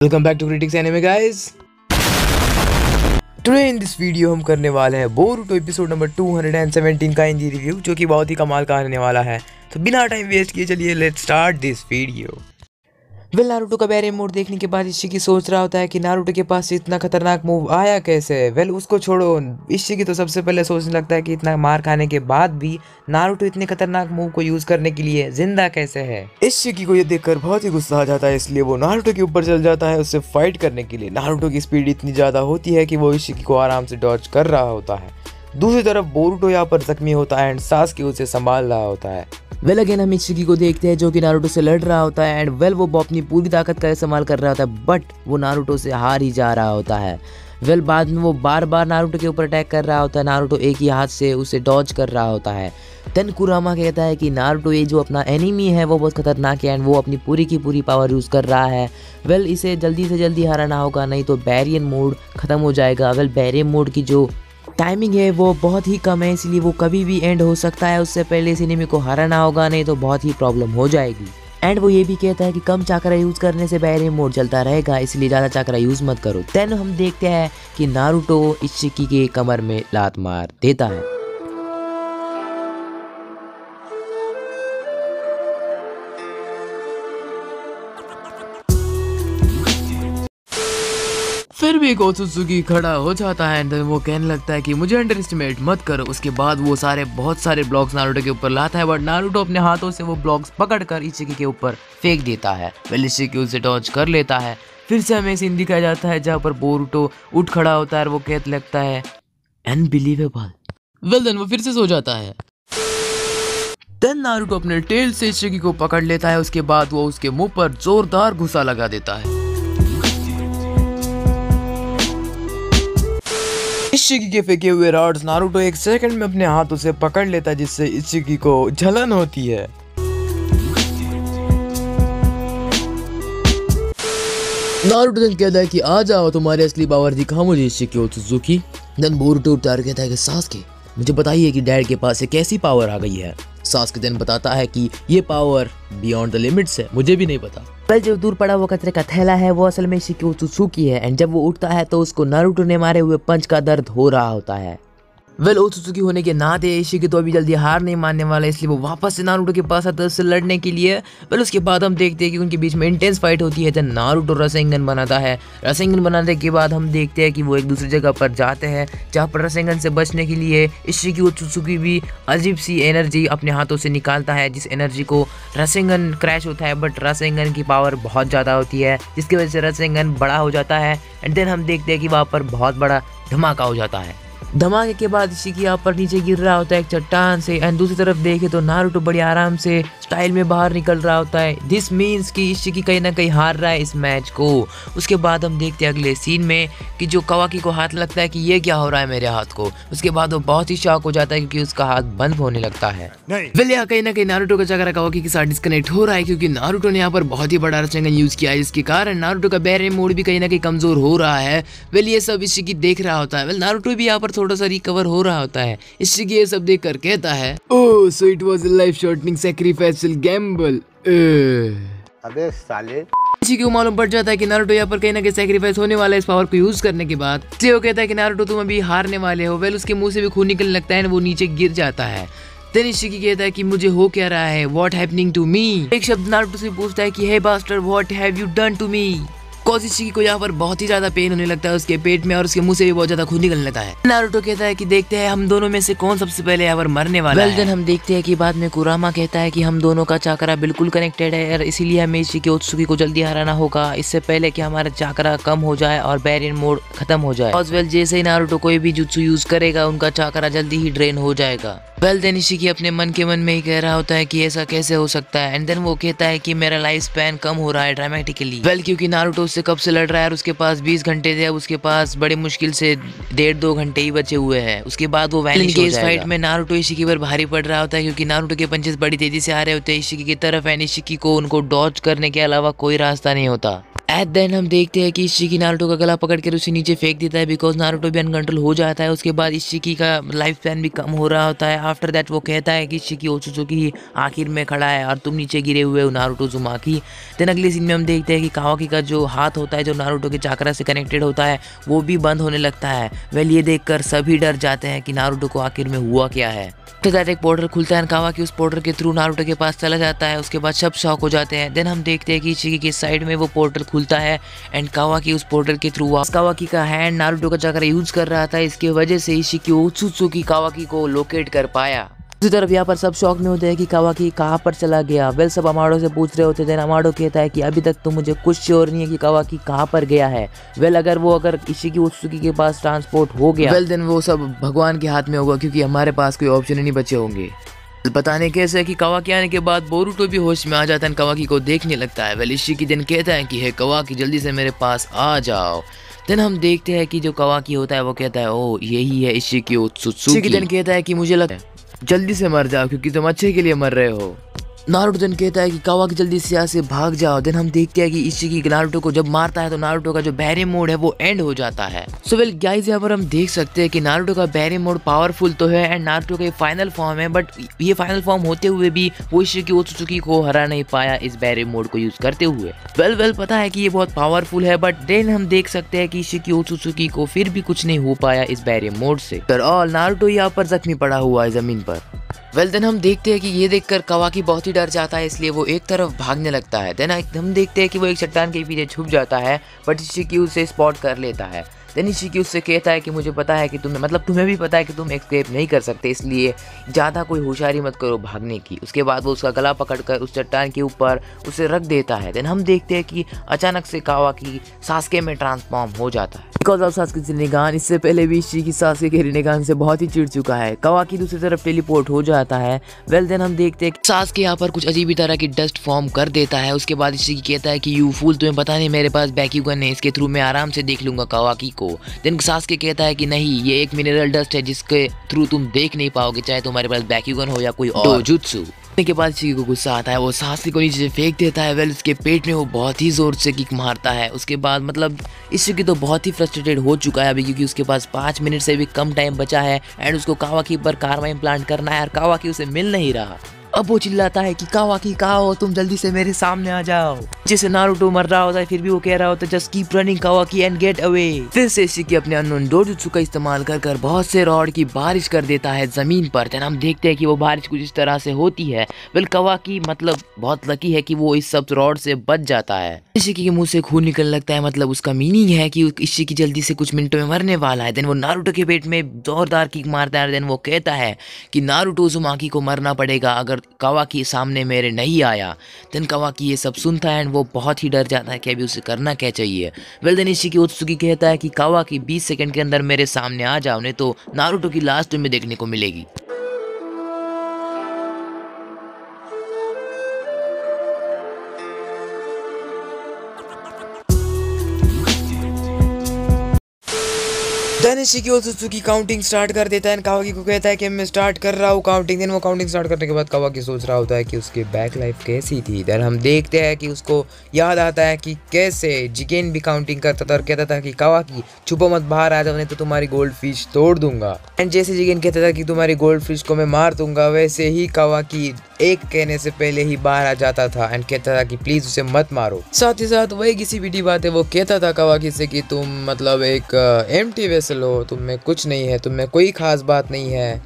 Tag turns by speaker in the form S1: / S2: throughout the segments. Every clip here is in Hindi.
S1: Welcome back to critics anime guys. Today in this video हम करने वाले हैं बोरुटो एपिसोड नंबर 217 का हिंदी रिव्यू, जो कि बहुत ही कमाल का आने वाला है। तो बिना टाइम वेस्ट किए चलिए let's start this video. Naruto का बैरियर मोड देखने के बाद इशिकी सोच रहा होता है कि नारुतो के पास इतना खतरनाक मूव आया कैसे। उसको छोड़ो, इशिकी तो सबसे पहले सोचने लगता है कि इतना मार खाने के बाद भी नारुतो इतने खतरनाक मूव को यूज करने के लिए जिंदा कैसे है। इशिकी को ये देखकर बहुत ही गुस्सा आ जाता है, इसलिए वो नारुतो के ऊपर चल जाता है उससे फाइट करने के लिए। नारुतो की स्पीड इतनी ज्यादा होती है कि वो इशिकी को आराम से डॉज कर रहा होता है। दूसरी तरफ बोरुटो यहाँ पर जख्मी होता है एंड सासके उसे संभाल रहा होता है। अगेन हम इशिकी को देखते हैं जो कि नारुतो से लड़ रहा होता है एंड वो अपनी पूरी ताकत का इस्तेमाल कर रहा होता है, बट वो नारुतो से हार ही जा रहा होता है। बाद में वो बार बार नारुतो के ऊपर अटैक कर रहा होता है। नारुतो एक ही हाथ से उसे डॉज कर रहा होता है। देन कुरामा कहता है कि नारुतो ये जो अपना एनिमी है वो बहुत खतरनाक है एंड वो अपनी पूरी की पूरी पावर यूज कर रहा है। इसे जल्दी से जल्दी हराना होगा, नहीं तो बैरियर मोड खत्म हो जाएगा। बैरियर मोड की जो टाइमिंग है वो बहुत ही कम है, इसलिए वो कभी भी एंड हो सकता है। उससे पहले इस एनिमी को हराना होगा, नहीं तो बहुत ही प्रॉब्लम हो जाएगी। एंड वो ये भी कहता है कि कम चाकरा यूज करने से बैरियर मोड चलता रहेगा, इसलिए ज़्यादा चाकरा यूज मत करो। देन हम देखते हैं कि नारुतो इशिकी के कमर में लात मार देता है। फिर भी ओत्सुकी खड़ा हो जाता है एंड वो कहने लगता है कि मुझे अंडर एस्टिमेट मत करो। उसके बाद वो बहुत सारे ब्लॉक्स नारुतो के ऊपर लाता है, बट नारुतो अपने हाथों से वो ब्लॉक्स पकड़कर इशिकी के ऊपर फेंक देता है। इशिकी उसे डॉज कर लेता है। फिर से हमें सीन दिखाया जाता है जहाँ पर बोरुटो उठ खड़ा होता है और वो कहने लगता है अनबिलीवेबल। देन वो फिर से सो जाता है। देन नारुतो अपने टेल से इशिकी को पकड़ लेता है। उसके बाद वो उसके मुंह पर जोरदार घुसा लगा देता है। इशिकी के फेंके हुए रॉड्स नारुतो एक सेकंड में अपने हाथों से पकड़ लेता है, जिससे इशिकी को जलन होती है। नारुतो देन कहता है कि आ जाओ, तुम्हारी असली पावर दिखा मुझे इशिकी ओत्सुकी। देन बोरुटो उठकर कहता है कि सासके मुझे बताइए कि डैड के पास एक ऐसी पावर आ गई है। सासके देन बताता है कि ये पावर बियॉन्ड द लिमिट्स है, मुझे भी नहीं पता। जो दूर पड़ा वो कचरे का थैला है वो असल में इशिकी ओत्सुकी है एंड जब वो उठता है तो उसको नारुतो ने मारे हुए पंच का दर्द हो रहा होता है। ओत्सुकी होने के नाते इशिकी तो अभी जल्दी हार नहीं मानने वाला, इसलिए वो वापस से नारुतो के पास आता है उससे लड़ने के लिए। उसके बाद हम देखते हैं कि उनके बीच में इंटेंस फाइट होती है। जब नारुतो रसेंगन बनाता है, रसेंगन बनाने के बाद हम देखते हैं कि वो एक दूसरी जगह पर जाते हैं जहाँ पर रसेंगन से बचने के लिए इशिकी ओत्सुकी भी अजीब सी एनर्जी अपने हाथों से निकालता है, जिस एनर्जी को रसेंगन क्रैश होता है। बट रसेंगन की पावर बहुत ज़्यादा होती है, जिसकी वजह से रसेंगन बड़ा हो जाता है एंड देन हम देखते हैं कि वहाँ पर बहुत बड़ा धमाका हो जाता है। धमाके के बाद इशिकी यहाँ पर नीचे गिर रहा होता है एक चट्टान से एंड दूसरी तरफ देखे तो नारुतो बड़ी आराम से स्टाइल में बाहर निकल रहा होता है। दिस मीन्स कि इशिकी कहीं ना कहीं हार रहा है इस मैच को। उसके बाद हम देखते हैं अगले सीन में कि जो कावाकी को हाथ लगता है कि ये क्या हो रहा है मेरे हाथ को। उसके बाद वो बहुत ही शॉक हो जाता है क्योंकि उसका हाथ बंद होने लगता है। यहाँ कहीं ना कहीं नारुतो का चक्कर कावाकी के साथ डिस्कनेक्ट हो रहा है, क्योंकि नारुतो ने यहाँ पर बहुत ही बड़ा रसेंगन यूज किया है, जिसके कारण नारुतो का बैरियर मोड भी कहीं ना कहीं कमजोर हो रहा है। ये सब इशिकी देख रहा होता है। नारुतो भी यहाँ पर थोड़ा सा रिकवर हो रहा होता है। इशिकी ये सब देखकर कहता है oh so it was a life shortening sacrificial gamble.
S2: अबे साले।
S1: इशिकी को मालूम पड़ जाता है कि नारुतो यहाँ पर कहीं ना कहीं सैक्रिफाइस होने वाला है इस पावर को यूज करने के बाद। इसलिए वो कहता है कि नारुतो तुम अभी हारने वाले हो। उसके मुंह से भी खून निकलने लगता है, वो नीचे गिर जाता है। देन इशिकी कहता है कि मुझे हो क्या रहा है, व्हाट हैपनिंग टू मी। एक शब्द नारुतो से पूछता है कि hey bastard what have you done to me. Ishiki को यहाँ पर बहुत ही ज्यादा पेन होने लगता है उसके पेट में और उसके मुंह से भी बहुत ज्यादा खून निकलने लगता है। नारुतो कहता है कि देखते हैं हम दोनों में से कौन सबसे पहले यहाँ पर मरने वाला है। देन हम देखते हैं कि बाद में कुरामा कहता है कि हम दोनों का चाकरा बिल्कुल कनेक्टेड है और इसीलिए हमें इशिकी ओत्सुकी को जल्दी हराना होगा, इससे पहले कि हमारा चाकरा कम हो जाए और बैरियर मोड खत्म हो जाए। जैसे ही नारुतो कोई भी जुत्सु यूज करेगा उनका चाकरा जल्दी ही ड्रेन हो जाएगा। देन इशिकी अपने मन के मन में ही कह रहा होता है कि ऐसा कैसे हो सकता है एंड देन वो कहता है कि मेरा लाइफ स्पैन कम हो रहा है ड्रामेटिकली। क्योंकि नारुतो उससे कब से लड़ रहा है और उसके पास 20 घंटे थे, अब उसके पास बड़े मुश्किल से 1.5-2 घंटे ही बचे हुए हैं। उसके बाद वो वैनिश हो जाएगा। इस फाइट में नारुतो इशिकी पर भारी पड़ रहा होता है, क्योंकि नारुतो के पंचेस बड़ी तेजी से आ रहे होते हैं इशिकी की तरफ एंड इशिकी को उनको डॉज करने के अलावा कोई रास्ता नहीं होता। एट देन हम देखते हैं कि इशिकी नारुतो का गला पकड़ कर उसे नीचे फेंक देता है बिकॉज नारुतो भी अनकंट्रोल हो जाता है। उसके बाद इशिकी का लाइफ स्पैन भी कम हो रहा होता है। आफ्टर दैट वो कहता है कि इशिकी ओत्सुत्सुकी आखिर में खड़ा है और तुम नीचे गिरे हुए हो नारुतो उज़ुमाकी। देन अगले सीन में हम देखते हैं कि कावाकी का जो हाथ होता है जो नारुतो के चाकरा से कनेक्टेड होता है वो भी बंद होने लगता है। वेल ये देखकर सभी डर जाते हैं कि नारुतो को आखिर में हुआ क्या है। आफ्टर दैट एक पोर्टल खुलता है, कावाकी उस पोर्टल के थ्रू नारुतो के पास चला जाता है। उसके बाद सब शॉक हो जाते हैं। देन हम देखते हैं कि इशिकी के साइड में वो पोर्टल खुलता है एंड कावाकी उस पोर्टल के थ्रू कावाकी का हैंड नारुतो का चक्र यूज कर रहा था। इसकी वजह से इशिकी ओत्सुत्सुकी कावाकी को लोकेट कर पाया। दूसरी तरफ यहाँ पर सब शौक में होते हैं कि कावाकी कहाँ पर चला गया। वेल सब अमाडो से पूछ रहे होते थे। अमाडो कहता है कि अभी तक तो मुझे कुछ श्योर नहीं है कि कावाकी कहाँ पर गया है। वेल अगर इशिकी ओत्सुत्सुकी के पास ट्रांसपोर्ट हो गया वेल देन वो सब भगवान के हाथ में होगा क्योंकि हमारे पास कोई ऑप्शन ही नहीं बचे होंगे। पता नहीं कैसे कि कावाकी आने के बाद बोरुतो भी होश में आ जाता है, कावाकी को देखने लगता है। वेल इशिकी दिन कहता है कि हे कावाकी जल्दी से मेरे पास आ जाओ। देन हम देखते हैं कि जो कावाकी होता है वो कहता है ओ यही है इशिकी ओत्सुत्सुकी। इशिकी दिन कहता है कि मुझे लगता है जल्दी से मर जाओ क्योंकि तुम अच्छे के लिए मर रहे हो। नारुतो देन कहता है कि कावाकी जल्दी से यहाँ से भाग जाओ। देन हम देखते हैं कि इशिकी नारुतो को जब मारता है तो नारुतो का जो बैरी मोड है वो एंड हो जाता है। सो वेल गाइस यहाँ पर हम देख सकते हैं कि नारुतो का बैरी मोड पावरफुल तो है एंड नारुतो का फाइनल फॉर्म है, बट ये फाइनल फॉर्म होते हुए भी वो इशिकी ओत्सुत्सुकी को हरा नहीं पाया इस बैरी मोड को यूज करते हुए। वेल पता है कि ये बहुत पावरफुल है, बट देन हम देख सकते हैं कि इशिकी ओत्सुत्सुकी को फिर भी कुछ नहीं हो पाया इस बैरी मोड से। और नारुतो यहाँ पर जख्मी पड़ा हुआ है जमीन पर। वेल देन हम देखते हैं कि ये देखकर कावाकी बहुत ही डर जाता है, इसलिए वो एक तरफ भागने लगता है। देन हम देखते हैं कि वो एक चट्टान के पीछे छुप जाता है, बट इशिकी उसे स्पॉट कर लेता है। देन इशिकी उससे कहता है कि मुझे पता है कि तुम्हें भी पता है कि तुम एस्केप नहीं कर सकते, इसलिए ज़्यादा कोई होशियारी मत करो भागने की। उसके बाद वो उसका गला पकड़कर उस चट्टान के ऊपर उसे रख देता है। देन हम देखते हैं कि अचानक से कावाकी सास्के में ट्रांसफॉर्म हो जाता है बिकॉज ऑफ सास्के रिनेगान। इससे पहले भी इशिकी सास्के के रिनेगान से बहुत ही चिढ़ चुका है। कावाकी दूसरी तरफ टेलीपोर्ट हो जाता है। वेल देन हम देखते हैं कि सास्के यहाँ पर कुछ अजीब ही तरह की डस्ट फॉर्म कर देता है। उसके बाद इशिकी कहता है कि यू फूल तुम्हें पता नहीं मेरे पास बैक्यूगन है, इसके थ्रू मैं आराम से देख लूंगा कावाकी को। देन सास्के कहता है कि नहीं ये एक मिनरल डस्ट है जिसके थ्रू तुम देख नहीं पाओगे चाहे तुम्हारे पास बैक्यूगन हो या कोई और डोजुत्सु। के बाद इशिकी को गुस्सा आता है, वो सास्के को नीचे फेंक देता है। वेल उसके पेट में वो बहुत ही जोर से किक मारता है। उसके बाद इशिकी तो बहुत ही फ्रस्ट्रेटेड हो चुका है अभी क्योंकि उसके पास 5 मिनट से भी कम टाइम बचा है एंड उसको कावाकी पर कार्मा इम्प्लांट करना है और कावाकी उसे मिल नहीं रहा। अब वो चिल्लाता है कि कावाकी कहाँ हो तुम, जल्दी से मेरे सामने आ जाओ। जैसे नारुतो मर रहा होता है फिर भी वो कह रहा होता है just keep running कावाकी and get away. फिर से इशिकी अपने अननोन डोजुत्सु का इस्तेमाल कर बहुत से रॉड की बारिश कर देता है जमीन पर। देन हम देखते हैं कि वो बारिश कुछ इस तरह से होती है। वेल कावाकी बहुत लकी है कि वो इस सब रॉड से बच जाता है। इशिकी के मुंह से खून निकलने लगता है, उसका मीनिंग है कि इशिकी जल्दी से कुछ मिनटों में मरने वाला है। देन वो नारुतो के पेट में जोरदार किक मारता है। देन वो कहता है कि नारुतो उज़ुमाकी को मरना पड़ेगा अगर कावाकी सामने मेरे नहीं आया। देन कावाकी ये सब सुनता है एंड वो बहुत ही डर जाता है कि अभी उसे करना क्या चाहिए। वेल देन इशिकी ओत्सुत्सुकी कहता है कि कावाकी 20 सेकंड के अंदर मेरे सामने आ जाओ, नहीं तो नारुतो की लास्ट तुम्हें देखने को मिलेगी। देन इशिकी ओत्सुत्सुकी काउंटिंग स्टार्ट कर देता है। कावाकी को कहता है कि मैं स्टार्ट कर रहा हूँ काउंटिंग। देन वो काउंटिंग स्टार्ट करने के बाद कावाकी सोच रहा होता है कि उसकी बैक लाइफ कैसी थी। देन हम देखते हैं कि उसको याद आता है कि कैसे जिगेन भी काउंटिंग करता था और कहता था कि कावाकी छुपो मत बाहर आ जाओ नहीं तो तुम्हारी गोल्ड फिश तोड़ दूंगा। एंड जैसे जिगेन कहता था कि तुम्हारी गोल्ड फिश को मैं मार दूंगा, वैसे ही कावाकी एक कहने से पहले ही बाहर आ जाता था एंड कहता था कि प्लीज उसे मत मारो। साथ ही साथ वही किसी भी बात है वो कहता था कावाकी से कि तुम एक एम्प्टी वेसल हो, तुम में कुछ नहीं है, तुम में कोई खास बात नहीं है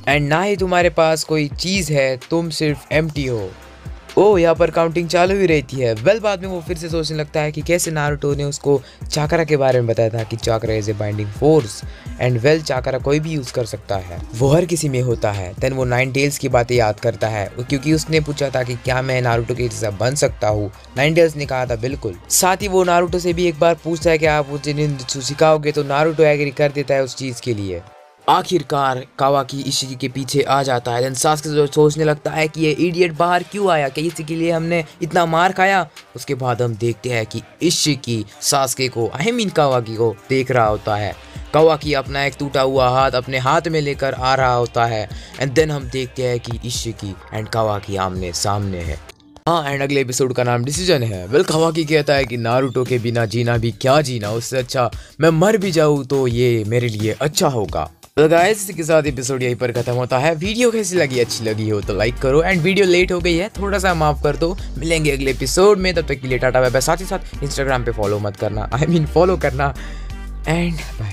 S1: एंड ना ही तुम्हारे पास कोई चीज है, तुम सिर्फ एम्प्टी हो। ओ यहाँ पर काउंटिंग चालू ही रहती है। वेल बाद में वो फिर से सोचने लगता है कि कैसे नारुतो ने उसको चाकरा के बारे में बताया था कि chakra is a binding force and well chakra कोई भी यूज कर सकता है, वो हर किसी में होता है। देन वो 9 टेल्स की बातें याद करता है क्योंकि उसने पूछा था कि क्या मैं नारुतो के जैसा बन सकता हूँ। 9 टेल्स ने कहा था बिल्कुल। साथ ही वो नारुतो से भी एक बार पूछता है कि आप मुझे निंजुत्सु सिखाओगे, तो नारुतो एग्री कर देता है उस चीज के लिए। आखिरकार कावाकी इशिकी के पीछे आ जाता है। देन सास्के जो सोचने लगता है कि ये इडियट बाहर क्यों आया, क्या इसी के लिए हमने इतना मार खाया। उसके बाद हम देखते हैं कि इशिकी सास्के को कावाकी को देख रहा होता है। कावाकी अपना एक टूटा हुआ हाथ अपने हाथ में लेकर आ रहा होता है एंड देन हम देखते हैं कि इशिकी एंड कावाकी आमने सामने है। हाँ, एंड अगले एपिसोड का नाम डिसीजन है। वेल कावाकी कहता है कि नारुतो के बिना जीना भी क्या जीना, उससे अच्छा मैं मर भी जाऊँ तो ये मेरे लिए अच्छा होगा। तो गाइस इसी के साथ एपिसोड यहीं पर खत्म होता है। वीडियो कैसी लगी, अच्छी लगी हो तो लाइक करो, एंड वीडियो लेट हो गई है थोड़ा सा माफ कर दो। मिलेंगे अगले एपिसोड में, तब तक के लिए टाटा बाय बाय। साथ ही साथ इंस्टाग्राम पे फॉलो मत करना, फॉलो करना, एंड बाय।